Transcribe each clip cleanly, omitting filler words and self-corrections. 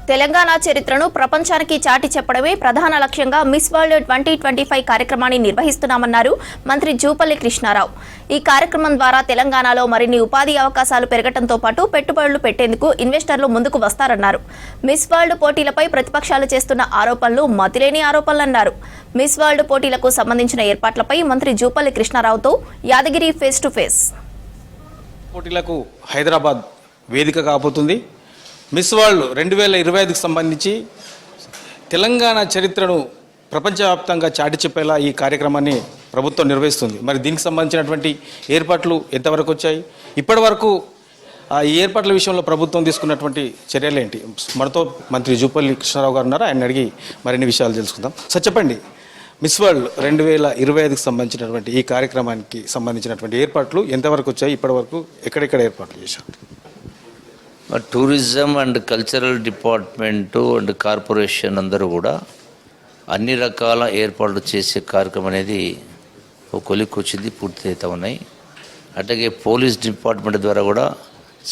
తెలంగాణ చరిత్రను ప్రపంచానికి చాటి చెప్పడమే ప్రధాన లక్ష్యంగా మిస్ వరల్డ్ 2025 కార్యక్రమాన్ని నిర్వహిస్తున్నామన్నారు మంత్రి జూపల్లి కృష్ణారావు. ఈ కార్యక్రమం ద్వారా తెలంగాణలో మరిన్ని ఉపాధి అవకాశాలు పెరగడంతో పాటు పెట్టుబడులు పెట్టేందుకు ఇన్వెస్టర్లు ముందుకు వస్తారన్నారు. మిస్ వరల్డ్ పోటీలపై ప్రతిపక్షాలు చేస్తున్న ఆరోపణలు మతిలేని ఆరోపణలన్నారు. మిస్ వరల్డ్ పోటీలకు సంబంధించిన ఏర్పాట్లపై మంత్రి జూపల్లి కృష్ణారావుతో యాదగిరి ఫేస్ టు ఫేస్. పోటీలకు హైదరాబాద్ వేదిక కాబోతుంది. మిస్ వరల్డ్ 2025కు సంబంధించి తెలంగాణ చరిత్రను ప్రపంచవ్యాప్తంగా చాటి చెప్పేలా ఈ కార్యక్రమాన్ని ప్రభుత్వం నిర్వహిస్తుంది. మరి దీనికి సంబంధించినటువంటి ఏర్పాట్లు ఎంతవరకు వచ్చాయి, ఇప్పటి వరకు ఈ ఏర్పాట్ల విషయంలో ప్రభుత్వం తీసుకున్నటువంటి చర్యలు ఏంటి? మనతో మంత్రి జూపల్లి కృష్ణారావు గారు ఉన్నారు, ఆయన అడిగి మరిన్ని విషయాలు తెలుసుకుందాం. సార్ చెప్పండి, మిస్ వరల్డ్ 2025కు సంబంధించినటువంటి ఈ కార్యక్రమానికి సంబంధించినటువంటి ఏర్పాట్లు ఎంతవరకు వచ్చాయి, ఇప్పటి వరకు ఎక్కడెక్కడ ఏర్పాట్లు చేశారు? Tourism and cultural department and corporation అందరూ కూడా అన్ని రకాల ఏర్పాట్లు చేసే కార్యక్రమం అనేది ఒక కొలిక్కి వచ్చింది, పూర్తి అవుతూ ఉన్నాయి. అట్లాగే పోలీస్ డిపార్ట్మెంట్ ద్వారా కూడా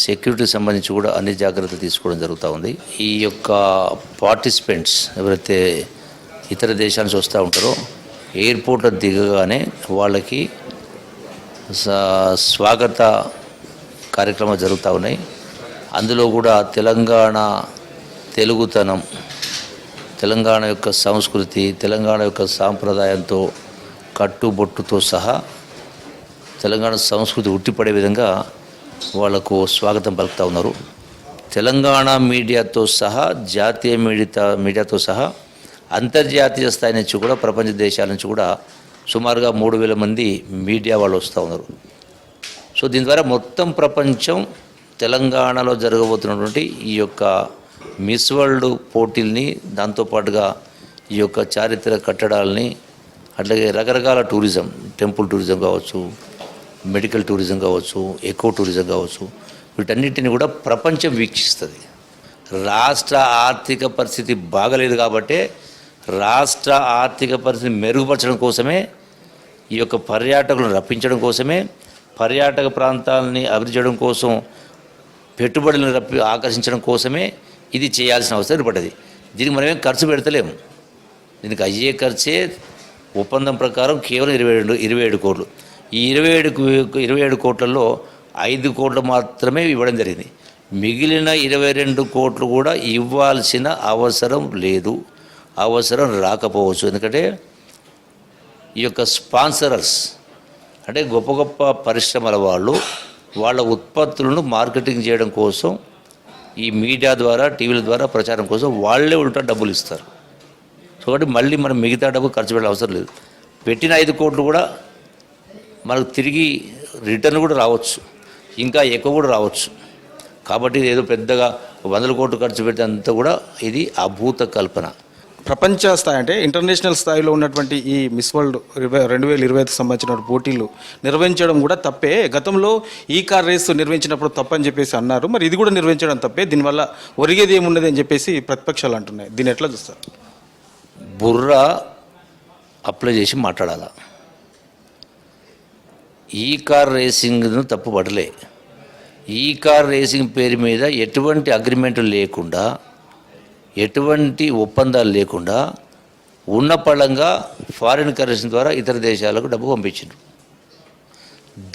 సెక్యూరిటీ సంబంధించి కూడా అన్ని జాగ్రత్తలు తీసుకోవడం జరుగుతూ ఉంది. ఈ యొక్క పార్టిసిపెంట్స్ ఎవరైతే ఇతర దేశాల నుంచి వస్తూ ఉంటారో ఎయిర్పోర్ట్లో దిగగానే వాళ్ళకి స్వాగత కార్యక్రమాలు జరుగుతూ ఉన్నాయి. అందులో కూడా తెలంగాణ తెలుగుతనం, తెలంగాణ యొక్క సంస్కృతి, తెలంగాణ యొక్క సాంప్రదాయంతో కట్టుబొట్టుతో సహా తెలంగాణ సంస్కృతి ఉట్టిపడే విధంగా వాళ్లకు స్వాగతం పలుకుతూ ఉన్నారు. తెలంగాణ మీడియాతో సహా జాతీయ మీడియాతో సహా అంతర్జాతీయ స్థాయి నుంచి కూడా ప్రపంచ దేశాల నుంచి కూడా సుమారుగా 3,000 మంది మీడియా వాళ్ళు వస్తూ ఉన్నారు. సో దీని ద్వారా మొత్తం ప్రపంచం తెలంగాణలో జరగబోతున్నటువంటి ఈ యొక్క మిస్ వరల్డ్ పోటీల్ని, దాంతోపాటుగా ఈ యొక్క చారిత్రక కట్టడాలని, అట్లాగే రకరకాల టూరిజం, టెంపుల్ టూరిజం కావచ్చు, మెడికల్ టూరిజం కావచ్చు, ఎకో టూరిజం కావచ్చు, వీటన్నిటిని కూడా ప్రపంచం వీక్షిస్తుంది. రాష్ట్ర ఆర్థిక పరిస్థితి బాగలేదు కాబట్టి రాష్ట్ర ఆర్థిక పరిస్థితిని మెరుగుపరచడం కోసమే, ఈ యొక్క పర్యాటకులను రప్పించడం కోసమే, పర్యాటక ప్రాంతాలని అభివృద్ధి చేయడం కోసం, పెట్టుబడులను ఆకర్షించడం కోసమే ఇది చేయాల్సిన అవసరం ఏర్పడ్డది. దీనికి మనమేం ఖర్చు పెడతలేము. దీనికి అయ్యే ఖర్చే ఒప్పందం ప్రకారం కేవలం 27 కోట్లు. ఈ 27 కోట్లలో 5 కోట్లు మాత్రమే ఇవ్వడం జరిగింది. మిగిలిన 22 కోట్లు కూడా ఇవ్వాల్సిన అవసరం లేదు, అవసరం రాకపోవచ్చు. ఎందుకంటే ఈ యొక్క స్పాన్సరర్స్ అంటే గొప్ప గొప్ప పరిశ్రమల వాళ్ళు వాళ్ళ ఉత్పత్తులను మార్కెటింగ్ చేయడం కోసం ఈ మీడియా ద్వారా, టీవీల ద్వారా ప్రచారం కోసం వాళ్ళే ఉల్టా డబ్బులు ఇస్తారు. సో కాబట్టి మళ్ళీ మనం మిగతా డబ్బు ఖర్చు పెట్టే అవసరం లేదు. పెట్టిన 5 కోట్లు కూడా మనకు తిరిగి రిటర్న్ కూడా రావచ్చు, ఇంకా ఎక్కువ కూడా రావచ్చు. కాబట్టి ఏదో పెద్దగా 100 కోట్లు ఖర్చు పెట్టేంత కూడా ఇది అభూత కల్పన. ప్రపంచ స్థాయి అంటే ఇంటర్నేషనల్ స్థాయిలో ఉన్నటువంటి ఈ మిస్ వరల్డ్ 2025కి సంబంధించిన పోటీలు నిర్వహించడం కూడా తప్పే. గతంలో ఈ కార్ రేసు నిర్వహించినప్పుడు తప్పని చెప్పేసి అన్నారు. మరి ఇది కూడా నిర్వహించడం తప్పే, దీనివల్ల ఒరిగేది ఏమున్నది అని చెప్పేసి ప్రతిపక్షాలు అంటున్నాయి. దీన్ని ఎట్లా చూస్తారు? బుర్ర అప్లై చేసి మాట్లాడాల. ఈ కార్ రేసింగ్ను తప్పు పడలే. ఈ కార్ రేసింగ్ పేరు మీద ఎటువంటి అగ్రిమెంట్ లేకుండా, ఎటువంటి ఒప్పందాలు లేకుండా ఉన్న పళంగా ఫారిన్ కరెన్సీ ద్వారా ఇతర దేశాలకు డబ్బు పంపించారు.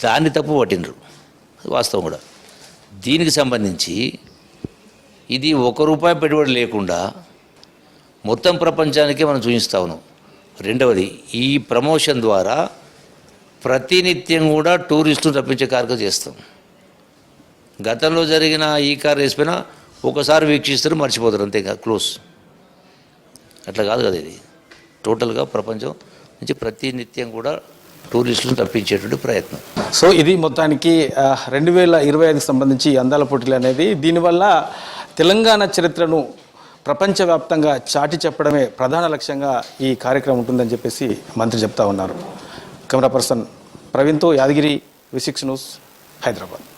దాన్ని తప్పు పట్టినరు, వాస్తవం కూడా. దీనికి సంబంధించి ఇది ₹1 పెట్టుబడి లేకుండా మొత్తం ప్రపంచానికే మనం చూపిస్తా ఉన్నాం. రెండవది, ఈ ప్రమోషన్ ద్వారా ప్రతినిత్యం కూడా టూరిస్టులు రప్పించే కార్యక్రమం చేస్తాం. గతంలో జరిగిన ఈ కార్ రేస్ పైన ఒకసారి వీక్షిస్తారు, మర్చిపోతారు, అంతే క్లోజ్. అట్లా కాదు కదా, ఇది టోటల్గా ప్రపంచం నుంచి ప్రతినిత్యం కూడా టూరిస్టులను తప్పించేటువంటి ప్రయత్నం. సో ఇది మొత్తానికి 2025కి సంబంధించి అందాల పోటీలు అనేది, దీనివల్ల తెలంగాణ చరిత్రను ప్రపంచవ్యాప్తంగా చాటి చెప్పడమే ప్రధాన లక్ష్యంగా ఈ కార్యక్రమం ఉంటుందని చెప్పేసి మంత్రి చెప్తా ఉన్నారు. కెమెరా పర్సన్ ప్రవీణ్తో యాదగిరి, V6 న్యూస్, హైదరాబాద్.